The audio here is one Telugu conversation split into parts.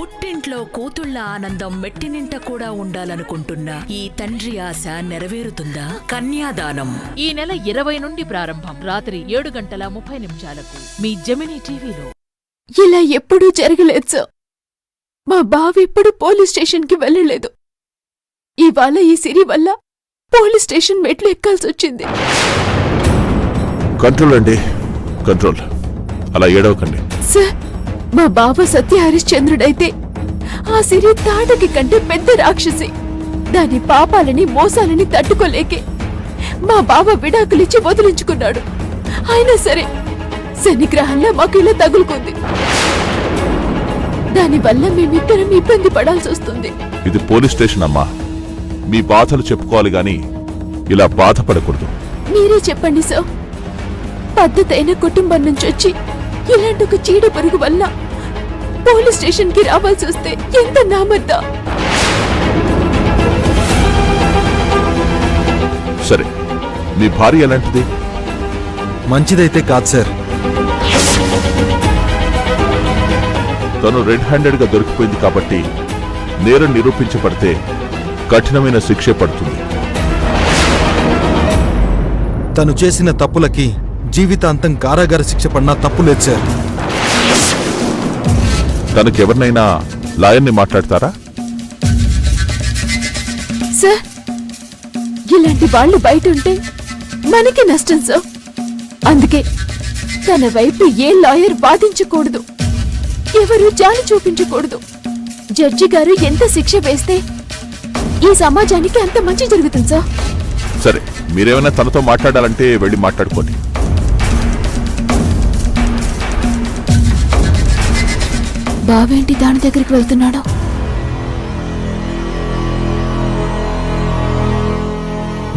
పుట్టింట్లో కూతుళ్ల ఆనందం మెట్టినింట కూడా ఉండాలనుకుంటున్న ఈ తండ్రి ఆశ నెరవేరుతుందా? కన్యాదానం ఈ నెల 20 నుండి ప్రారంభం. రాత్రి 7:30 మీ జెమినీ టీవీలో. ఇలా ఎప్పుడూ జరగలేదు సార్. మా బావ ఎప్పుడు పోలీస్ స్టేషన్కి వెళ్ళలేదు. ఇవాళ ఈ సిరి వల్ల పోలీస్ స్టేషన్ మెట్లు ఎక్కాల్సొచ్చింది. కంట్రోల్ అండి, కంట్రోల్. అలా ఏడవకండి సార్. మా బావ సత్య హరిశ్చంద్రుడైతే ఆ సిరి తాటకి కంటే పెద్ద రాక్షసి. దాని పాపాలని మోసాలని తట్టుకోలేకే మా బావ విడాకులిచ్చి వదిలించుకున్నాడు. అయినా సరే శనిగ్రహంలో మాకు ఇలా తగులుకుంది. దానివల్ల మేమిద్దరం ఇబ్బంది పడాల్సి వస్తుంది. ఇది పోలీస్ స్టేషన్ అమ్మా. మీ బాధలు చెప్పుకోవాలి గాని ఇలా బాధపడకూడదు. మీరే చెప్పండి సార్. పద్ధతైన కుటుంబం నుంచి వచ్చి ఇలాంటి ఒక చీడ పురుగు వల్ల పోలీస్ స్టేషన్ కి రావాల్సి వస్తే ఎంత నామర్ద. సరే, మీ భార్య ఎలాంటిది? మంచిదైతే కాదు సార్. తను రెడ్ హ్యాండెడ్ గా దొరికిపోయింది కాబట్టి నేరం నిరూపించబడితే కఠినమైన శిక్షే పడుతుంది. తను చేసిన తప్పులకి జీవితాంతం కారాగార శిక్ష పడినా తప్పు లేదు సార్. తనకెవరినైనా లాయర్ని మాట్లాడతారా? సార్, ఇలాంటి వాళ్ళు బయట ఉంటే మనకి నష్టం సార్. అందుకే తన వైపు ఏ లాయర్ వాదించకూడదు, ఎవరు జాలి చూపించకూడదు. జడ్జి గారు ఎంత శిక్ష వేస్తే ఈ సమాజానికి అంత మంచి జరుగుతుంది సార్. సరే, మీరేమైనా తనతో మాట్లాడాలంటే వెళ్ళి మాట్లాడుకోండి. బావేంటి దాని దగ్గరికి వెళ్తున్నాడు?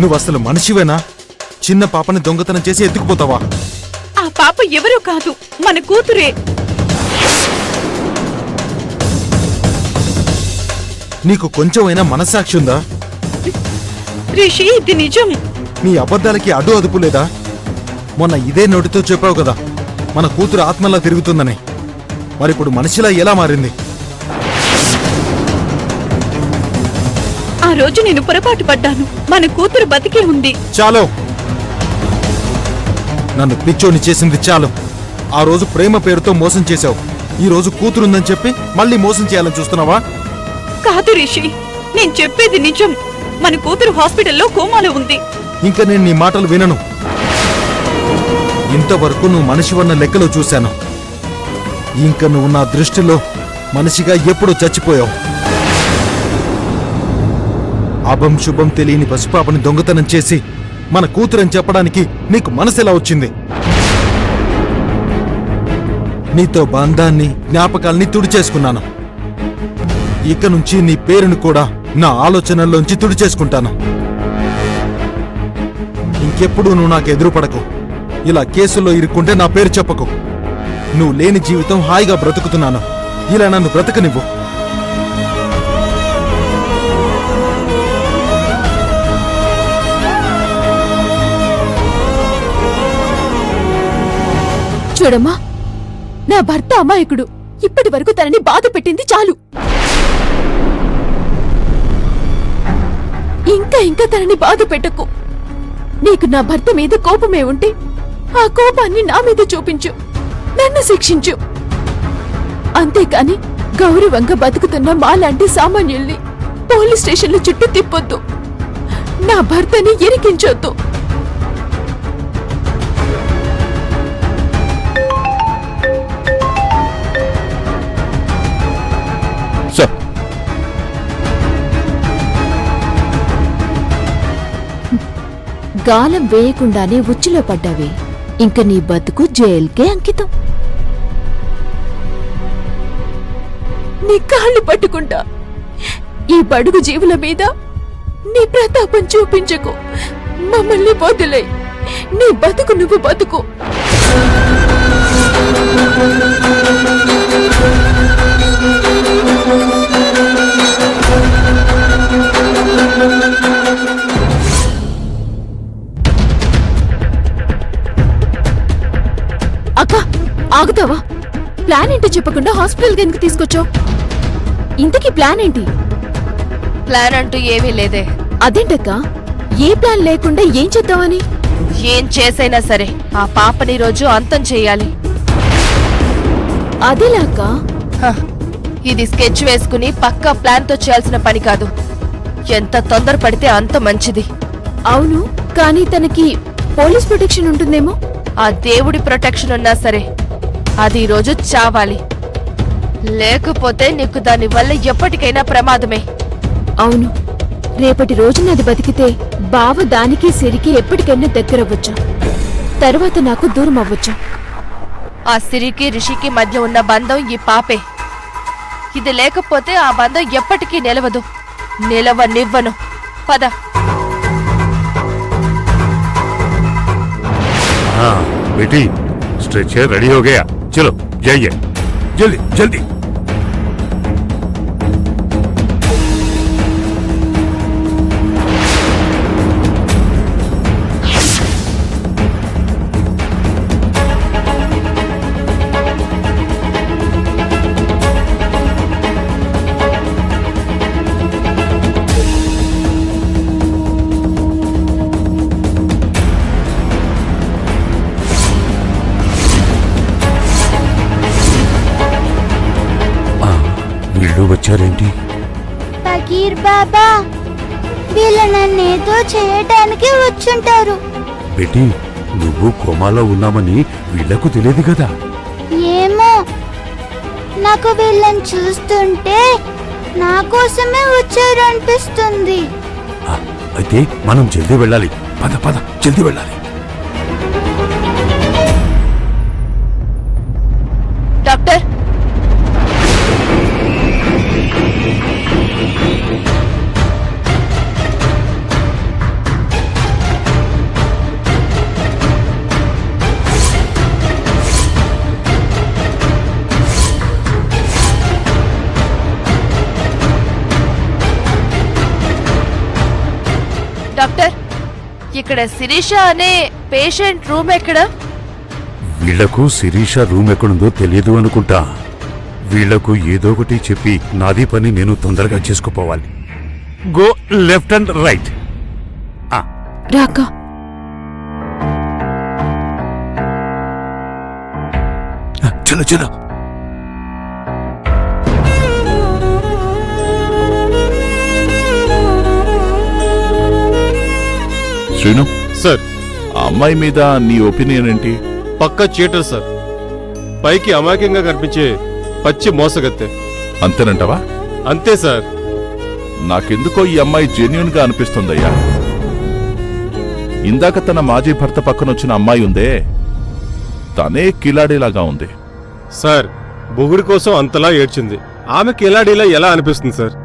నువ్వు అసలు మనిషివేనా? చిన్న పాపని దొంగతనం చేసి ఎత్తుకుపోతావా? ఆ పాప ఎవరూ కాదు, మన కూతురే. నీకు కొంచెమైనా మనస్సాక్షి ఉందా? రిషి, ఇది నిజం. నీ అబద్ధాలకి అడ్డు అదుపు లేదా? మొన్న ఇదే నోటితో చెప్పావు కదా మన కూతురు ఆత్మలా తిరుగుతుందని. మరిప్పుడు మనిషిలా ఎలా మారింది? ఆ రోజు నేను పొరపాటు పడ్డాను. మన కూతురు బతికే ఉంది. చాలు, నన్ను పిచ్చోని చేసింది చాలు. ఆ రోజు ప్రేమ పేరుతో మోసం చేశావు. ఈ రోజు కూతురుందని చెప్పి మళ్ళీ మోసం చేయాలని చూస్తున్నావా? కాదు రిషి, నేను చెప్పేది నిజం. మన కూతురు హాస్పిటల్లో కోమాలో ఉంది. ఇంకా నేను నీ మాటలు వినను. ఇంతవరకు నువ్వు మనిషివన్న లెక్కలో చూశాను. ఇంకా నువ్వు నా దృష్టిలో మనిషిగా ఎప్పుడూ చచ్చిపోయావు. అభం శుభం తెలియని పసిపాపని దొంగతనం చేసి మన కూతురని చెప్పడానికి నీకు మనసెలా వచ్చింది? నీతో బంధాన్ని జ్ఞాపకాల్ని తుడిచేసుకున్నాను. ఇక నుంచి నీ పేరును కూడా నా ఆలోచనల్లోంచి తుడిచేసుకుంటాను. ఇంకెప్పుడు నువ్వు నాకు ఎదురుపడకు. ఇలా కేసుల్లో ఇరుక్కుంటే నా పేరు చెప్పకు. నువ్వు లేని జీవితం హాయిగా బ్రతుకుతున్నాను. ఇలా నన్ను బ్రతకనివ్వు. చూడమ్మా, నా భర్త అమాయకుడు. ఇప్పటి వరకు తనని బాధ పెట్టింది చాలు. ఇంకా తనని బాధ పెట్టకు. నీకు నా భర్త మీద కోపమే ఉంటే ఆ కోపాన్ని నా మీద చూపించు, నన్ను శిక్షించు. అంతేకాని గౌరవంగా బతుకుతున్న మాలాంటి సామాన్యుల్ని పోలీస్ స్టేషన్ల చుట్టూ తిప్పొద్దు. నా భర్తని ఇరికించొద్దు. గాలం వేయకుండానే ఉచ్చులో పడ్డావే. ఇంక నీ బతుకు జైల్కే అంకితం. నీ కాళ్ళు పట్టుకుంటా. ఈ బడుగు జీవుల మీద నీ ప్రతాపం చూపించకు. మమ్మల్ని వదిలే. నీ బతుకు నువ్వు బతుకు. అక్క, ఆగుతావా? ప్లాన్ ఏంటో చెప్పకుండా హాస్పిటల్కి ఎందుకు తీసుకొచ్చావు? ఇంతకీ ప్లాన్ ఏంటి? ప్లాన్ అంటూ ఏమీ లేదే. అదేంటక్క, ఏ ప్లాన్ లేకుండా ఏం చేద్దామని? ఏం చేసైనా సరే ఆ పాపని రోజు అంతం చెయ్యాలి. అదేలా అక్క? హ, ఇది స్కెచ్ వేసుకుని పక్కా ప్లాన్ తో చేయాల్సిన పని కాదు. ఎంత తొందర పడితే అంత మంచిది. అవును, కానీ తనకి పోలీస్ ప్రొటెక్షన్ ఉంటుందేమో. ఆ దేవుడి ప్రొటెక్షన్ ఉన్నా సరే అది ఈ రోజు చావాలి. లేకపోతే నీకు దాని వల్ల ఎప్పటికైనా ప్రమాదమే. అవును, రేపటి రోజున అది బతికితే బావ దానికి సిరికి ఎప్పటికైనా దగ్గరవ్వచ్చు. తర్వాత నాకు దూరం అవ్వచ్చు. ఆ సిరికి రిషికి మధ్య ఉన్న బంధం ఈ పాపే. ఇది లేకపోతే ఆ బంధం ఎప్పటికీ నిలవదు. నిలవనివ్వను. పద. हाँ बेटी, स्ट्रेचर रेडी हो गया, चलो जाइए जल्दी जल्दी। వీళ్ళు వచ్చారేంటి? ఫకీర్ బాబా, వీళ్ళు నన్నేదో చేయటానికి వచ్చుంటారు. బేటీ, నువ్వు కోమాలో ఉన్నామని వీళ్లకు తెలియదు కదా. ఏమో, నాకు వీళ్ళని చూస్తుంటే నా కోసమే వచ్చారు అనిపిస్తుంది. అయితే మనం జల్దీ వెళ్ళాలి. పద పద, జల్దీ వెళ్ళాలి. డాక్టర్, డాక్టర్, ఇక్కడ శిరీష అనే పేషెంట్ రూమ్ ఎక్కడ? వీళ్లకు శిరీష రూమ్ ఎక్కడుందో తెలియదు అనుకుంటా. వీళ్లకు ఏదో ఒకటి చెప్పి నాది పని నేను తొందరగా చేసుకుపోవాలి. Go left and right. రాక చలో చలో. శ్రీను, సార్, ఆ అమ్మాయి మీద నీ ఒపీనియన్ ఏంటి? పక్కా చీటర్ సార్. పైకి అమాయకంగా కనిపించే పచ్చి మోసగత్తె. అంతేనంటావా? అంతే సార్. నాకెందుకో ఈ అమ్మాయి జెన్యున్ గా అనిపిస్తుందయ్యా. ఇందాక తన మాజీ భర్త పక్కనొచ్చిన అమ్మాయి ఉందే, తనే కిలాడీలాగా ఉంది. సార్, బొగుడి కోసం అంతలా ఏడ్చింది. ఆమెకి ఎలాడీలా ఎలా అనిపిస్తుంది సార్?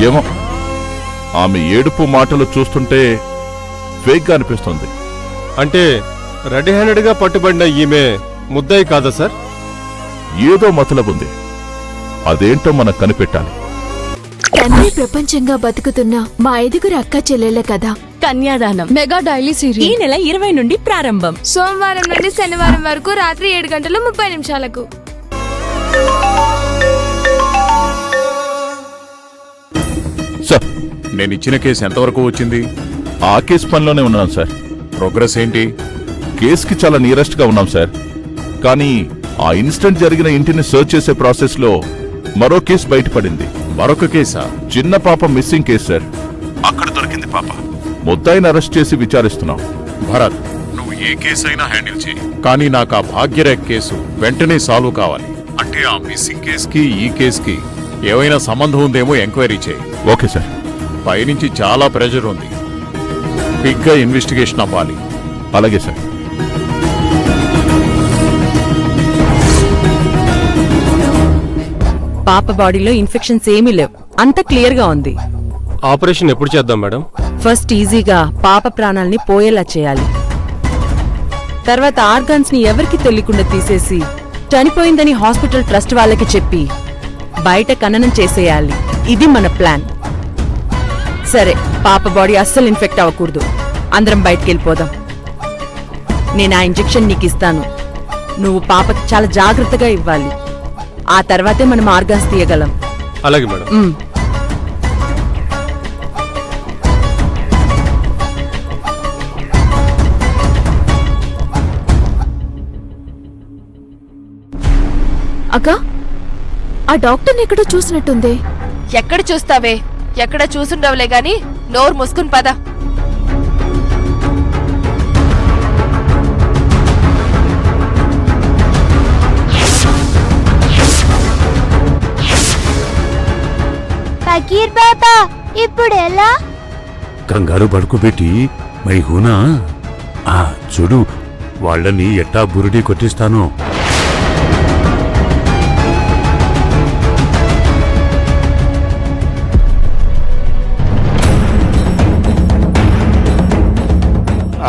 ఏమో, ఆమె ఏడుపు మాటలు చూస్తుంటే ఫేక్ గా అనిపిస్తుంది. అంటే రెడీ హ్యాండెడ్ గా పట్టుబడిన ఈమె ముద్దాయి కాదా సార్? ఏదో మతలబుంది. అదేంటో మనకు కనిపెట్టాలి. తండ్రి ప్రపంచంగా బతుకుతున్న మా 5 అక్క చెల్లెళ్ల కథ కన్యాదానం మెగా డైలీ ఈ సీరియల్ నెల 20 నుండి ప్రారంభం. సోమవారం నుండి శనివారం వరకు రాత్రి 7:30 సార్, నేను ఇచ్చిన కేసు ఎంతవరకు వచ్చింది? ఆ కేసు పనిలోనే ఉన్నాను సార్. ప్రోగ్రెస్ ఏంటి? కేసుకి చాలా నియరెస్ట్ గా ఉన్నాం సార్. కానీ ఆ ఇన్సిడెంట్ జరిగిన ఇంటిని సర్చ్ చేసే ప్రాసెస్ లో మరో కేసు బయటపడింది. మరొక కేసా? చిన్న పాప మిస్సింగ్ కేసు సార్. అక్కడ దొరికింది పాప. ముద్దాయిని అరెస్ట్ చేసి విచారిస్తున్నాం. భరత్, నువ్వు ఏ కేసు అయినా హ్యాండిల్ చేయి, కానీ నాకు ఆ భాగ్యరేఖ కేసు వెంటనే సాల్వ్ కావాలి. అంటే ఆ మిస్సింగ్ కేసుకి ఈ కేసుకి ఏమైనా సంబంధం ఉందేమో ఎంక్వైరీ చేయి. Okay sir. పైనుంచి చాలా ప్రెషర్ ఉంది. క్విక్ గా ఇన్వెస్టిగేషన్ అవ్వాలి. అలాగే సార్. పాప బాడీలో ఇన్ఫెక్షన్స్ ఏమీ లేవు, అంత క్లియర్ గా ఉంది. ఆపరేషన్ ఎప్పుడు చేద్దాం మేడం? ఫస్ట్ ఈజీగా పాప ప్రాణాల్ని పోయేలా చేయాలి. తర్వాత ఆర్గాన్స్ ని ఎవరికి తెలియకుండా తీసేసి చనిపోయిందని హాస్పిటల్ ట్రస్ట్ వాళ్ళకి చెప్పి బయట ఖననం చేసేయాలి. ఇది మన ప్లాన్. సరే, పాప బాడీ అస్సలు ఇన్ఫెక్ట్ అవ్వకూడదు. అందరం బయటికి వెళ్ళిపోదాం. నేను ఆ ఇంజెక్షన్ నీకు ఇస్తాను. నువ్వు పాపకి చాలా జాగ్రత్తగా ఇవ్వాలి. ఆ తర్వాతే మనం ఆర్గాన్స్ తీయగలం. అలాగే మేడం. ఉమ్. అక్క ఆ డాక్టర్ని ఎక్కడో చూసినట్టుంది. ఎక్కడ చూస్తావే, ఎక్కడ చూసుండవులే గాని నోరు మూసుకుని పద. ఫకీర్ బాబా ఇప్పుడు ఎలా? కంగారు పడుకోబెట్టి మై హూనా చూడు వాళ్ళని ఎట్టా బురుడి కొట్టిస్తాను.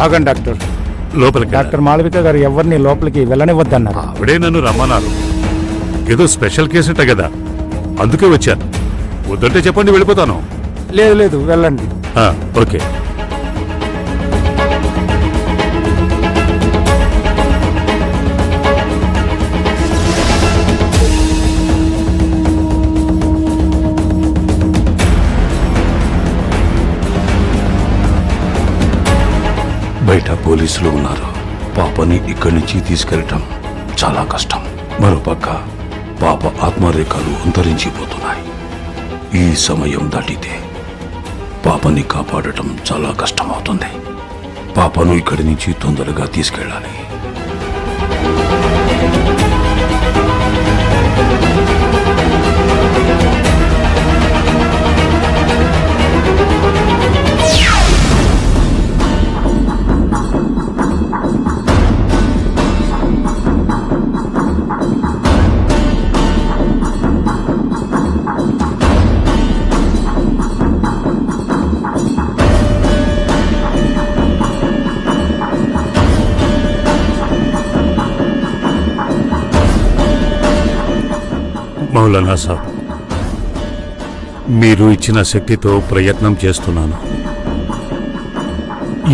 ఆగండి డాక్టర్. లోపలికి డాక్టర్ మాళవిక గారు ఎవరిని లోపలికి వెళ్ళనివద్దన్నారు. ఆవిడే నన్ను రమ్మన్నారు. ఏదో స్పెషల్ కేసుట కదా, అందుకే వచ్చాను. వద్దంటే చెప్పండి, వెళ్ళిపోతాను. లేదు లేదు వెళ్ళండి. ఓకే. బయట పోలీసులు ఉన్నారు. పాపని ఇక్కడి నుంచి తీసుకెళ్ళటం చాలా కష్టం. మరోపక్క పాప ఆత్మరేఖలు అంతరించిపోతున్నాయి. ఈ సమయం దాటితే పాపని కాపాడటం చాలా కష్టమవుతుంది. పాపను ఇక్కడి నుంచి తొందరగా తీసుకెళ్ళాలి. మౌలానా సాబ్, మీరు ఇచ్చిన శక్తితో ప్రయత్నం చేస్తున్నాను.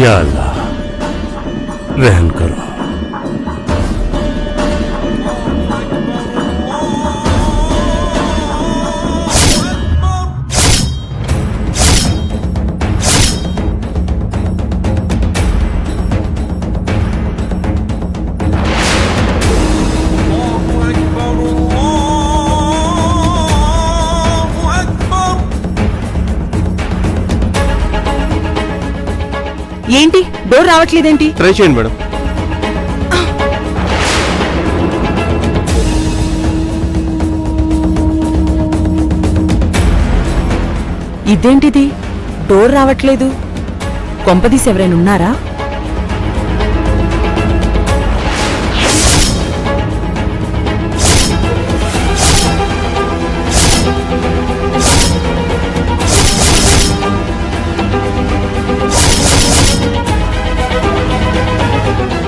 యా అల్లా, రెహమ్ కరో. ఏంటి డోర్ రావట్లేదేంటి? ట్రై చేయండి మేడం. ఇదేంటిది డోర్ రావట్లేదు? కొంపదీసి ఎవరైనా ఉన్నారా?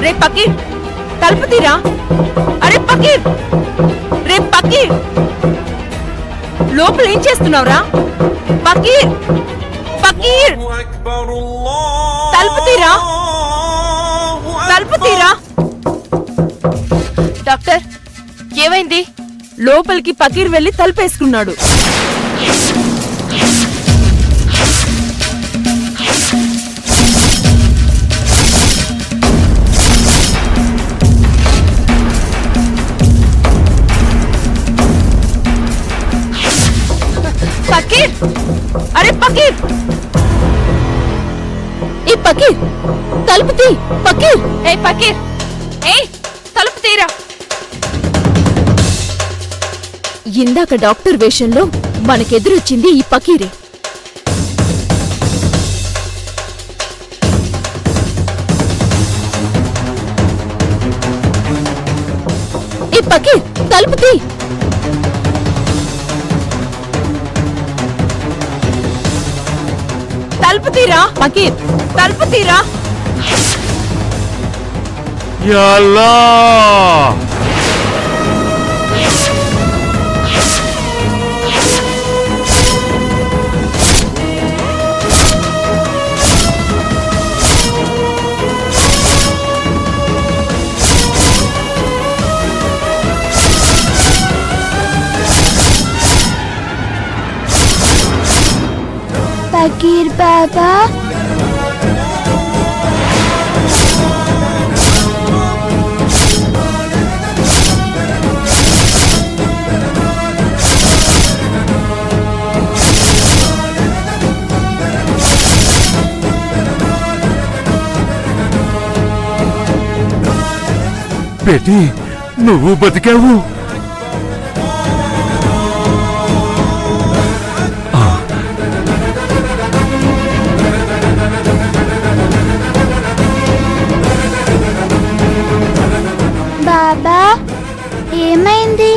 రే పకీర్ తలుపు తీరా. అరే పకీర్, రే పకీర్, లోపల ఏం చేస్తున్నావురా? పకీర్, పకీర్, తలుపు తీరా, తలుపు తీరా. డాక్టర్ ఏమైంది? లోపలికి పకీర్ వెళ్లి తలుపేసుకున్నాడు. పకీర్, అరే పకీర్, ఈ పకీర్ తలుపు తీ. పకీర్, ఏ పకీర్, ఏ తలుపు తీరా. ఇందాక డాక్టర్ వేషంలో మనకెదురొచ్చింది ఈ పకీరే. ఈ పకీర్ తలుపు తీ. తలుపు తీరా పకీర్, తలుపు తీరా. యా అల్లా, పకీర్ బాబా బేటీ నువ్వు బతికావు. బాబా ఏమైంది?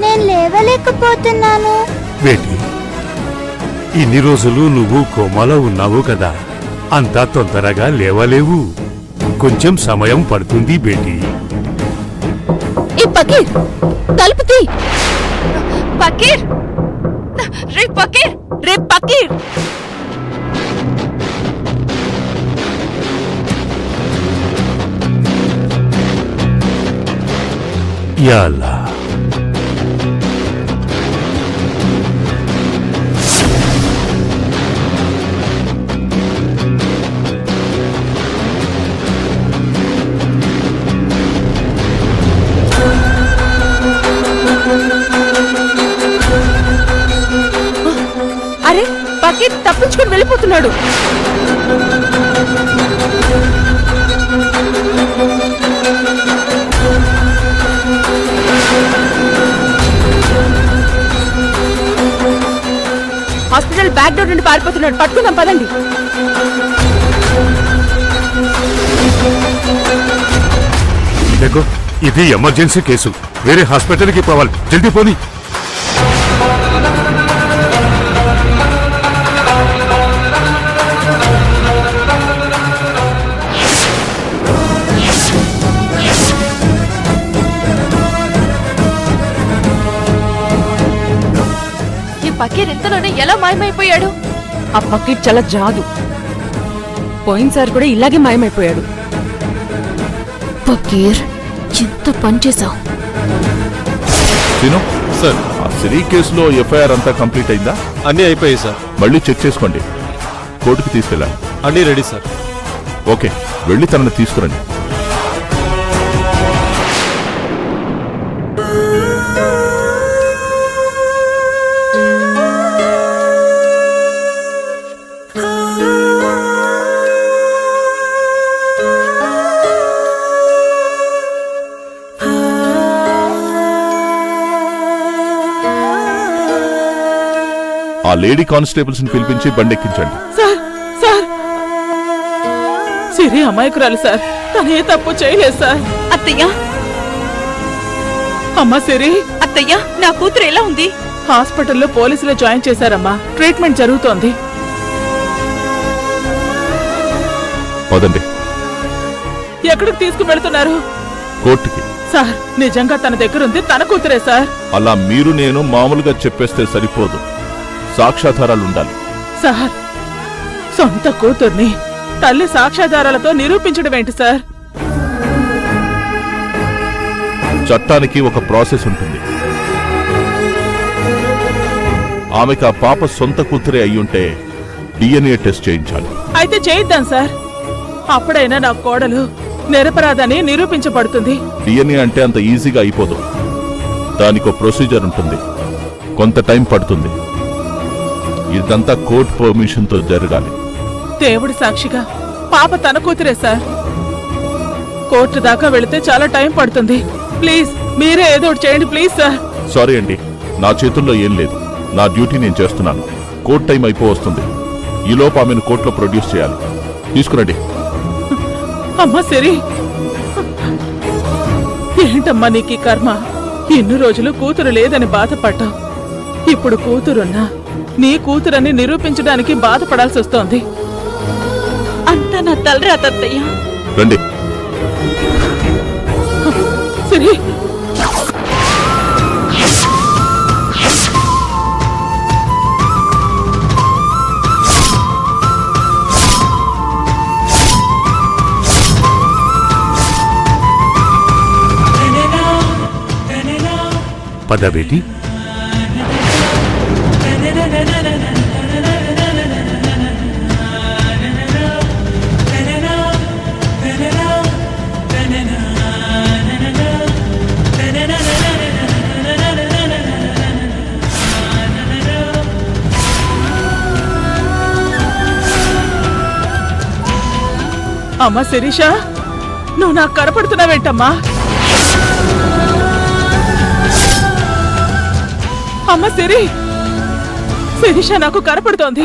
నేను లేవలేకపోతున్నాను. బేటీ ఇన్ని రోజులు నువ్వు కోమాలో ఉన్నావు కదా, అంతా తొందరగా లేవలేవు. కొంచెం సమయం పడుతుంది బేటీ. ఈ పకీర్ తలుపు తీ. పకీర్ రే పకీర్ రే పకీర్ యా అల్లా. అరే పకీర్ తప్పించుకొని వెళ్ళిపోతున్నాడు. హాస్పిటల్ బ్యాక్ డోర్ నుండి పారిపోతున్నాడు. పట్టుకుందాం పదండి. देखो ఇది ఎమర్జెన్సీ కేసు, వేరే హాస్పిటల్కి పోవాలి. జల్దీ పోనీ. ఈ పకీర్ ఇంతలోనే ఎలా మాయమైపోయాడు? ఆ పకీర్ చాలా జాదు. పోయినసారి కూడా ఇలాగే మాయమైపోయాడు. పకీర్ ఎంత పనిచేశావు. సీను సార్ ఆ సిరి కేసులో ఎఫ్ఐఆర్ అంతా కంప్లీట్ అయిందా? అన్నీ అయిపోయాయి సార్. మళ్ళీ చెక్ చేసుకోండి. కోర్టుకి తీసుకెళ్ళాలి. అన్నీ రెడీ సార్. ఓకే, వెళ్ళి తనని తీసుకురండి. ఆ లేడీ కానిస్టేబుల్స్ ని పిలిపించి బండెక్కించండి. సార్ సార్ సిరి అమాయకురాలు సార్. తను ఏ తప్పు చేయలేదు సార్. అత్తయ్య అమ్మా సిరి, అత్తయ్య నా కూతురు ఎలా ఉంది? హాస్పిటల్లో పోలీసులు జాయిన్ చేశారమ్మా. ట్రీట్మెంట్ జరుగుతోంది. పదండి. ఎక్కడికి తీసుకువెళ్తున్నారు? కోర్టుకి. సార్ నిజంగా తన దగ్గర ఉంది తన కూతురే సార్. అలా మీరు నేను మామూలుగా చెప్పేస్తే సరిపోదు, సాక్ష్యాధారాలు ఉండాలి. సార్ సొంత కూతుర్ని తల్లి సాక్ష్యాధారాలతో నిరూపించడం ఏంటి సార్? చట్టానికి ఒక ప్రాసెస్ ఉంటుంది. ఆమెకు ఆ పాప సొంత కూతురే అయ్యుంటే డిఎన్ఏ టెస్ట్ చేయించాలి. అయితే చేయిద్దాం సార్. అప్పుడైనా నా కోడలు నిరపరాధని నిరూపించబడుతుంది. డిఎన్ఏ అంటే అంత ఈజీగా అయిపోదు. దానికో ప్రొసీజర్ ఉంటుంది, కొంత టైం పడుతుంది. ఇదంతా కోర్టు పర్మిషన్ తో జరగాలి. దేవుడి సాక్షిగా పాప తన కూతురే సార్. కోర్టు దాకా వెళితే చాలా టైం పడుతుంది. ప్లీజ్ మీరే ఏదో ఒకటి చేయండి ప్లీజ్ సార్. సారీ అండి, నా చేతుల్లో ఏం లేదు. నా డ్యూటీ నేను చేస్తున్నాను. కోర్టు టైం అయిపో వస్తుంది. ఈలోపు ఆమెను కోర్టులో ప్రొడ్యూస్ చేయాలి. తీసుకురండి. అమ్మా సిరి, ఏంటమ్మా నీకీ కర్మ? ఇన్ని రోజులు కూతురు లేదని బాధపడ్డావు. ఇప్పుడు కూతురున్నా నీ కూతురని నిరూపించడానికి బాధపడాల్సి వస్తోంది. అంతా నా తలరాత అత్తయ్య. రండి. సిరి, పద బేటీ. అమ్మా శిరీష, నువ్వు నాకు కనపడుతున్నావేంటమ్మా? అమ్మ శిరీష నాకు కనపడుతోంది.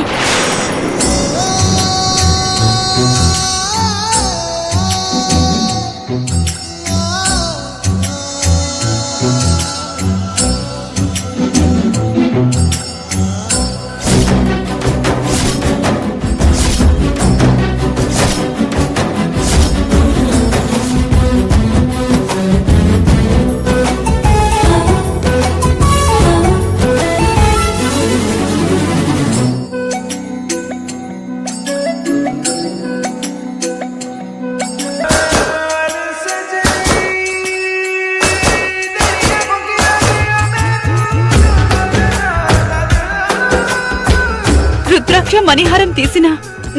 రుద్రాక్ష మణిహారం తీసినా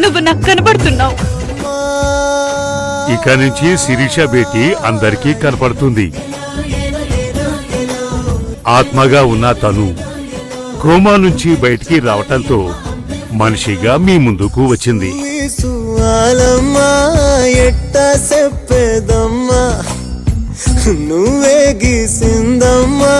నువ్వు నాకు కనబడుతున్నావు. ఇక నుంచి శిరీష బేటీ అందరికీ కనపడుతుంది. ఆత్మగా ఉన్న తను కోమా నుంచి బయటికి రావటంతో మనిషిగా మీ ముందుకు వచ్చింది. నువ్వే గీసిందమ్మా